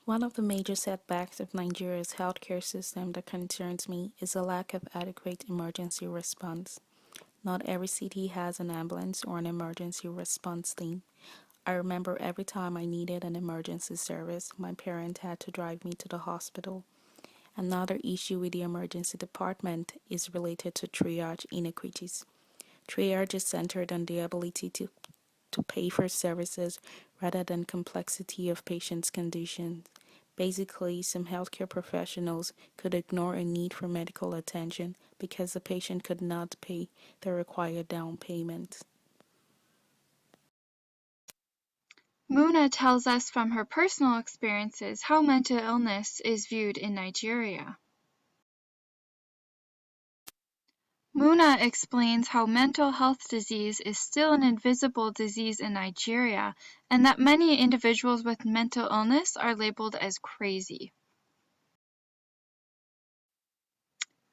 One of the major setbacks of Nigeria's healthcare system that concerns me is a lack of adequate emergency response. Not every city has an ambulance or an emergency response team. I remember every time I needed an emergency service, my parent had to drive me to the hospital. Another issue with the emergency department is related to triage inequities. Triage is centered on the ability to pay for services rather than complexity of patients' conditions. Basically, some healthcare professionals could ignore a need for medical attention because the patient could not pay the required down payment. Muna tells us from her personal experiences how mental illness is viewed in Nigeria. Muna explains how mental health disease is still an invisible disease in Nigeria and that many individuals with mental illness are labeled as crazy.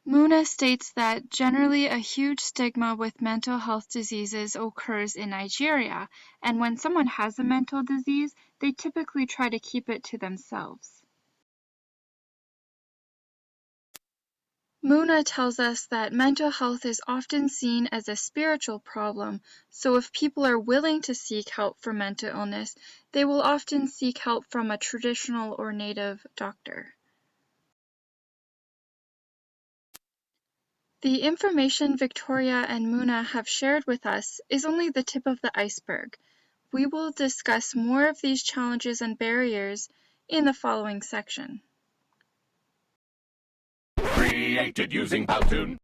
Muna states that generally a huge stigma with mental health diseases occurs in Nigeria, and when someone has a mental disease, they typically try to keep it to themselves. Muna tells us that mental health is often seen as a spiritual problem, so if people are willing to seek help for mental illness, they will often seek help from a traditional or native doctor. The information Victoria and Muna have shared with us is only the tip of the iceberg. We will discuss more of these challenges and barriers in the following section. Created using Powtoon.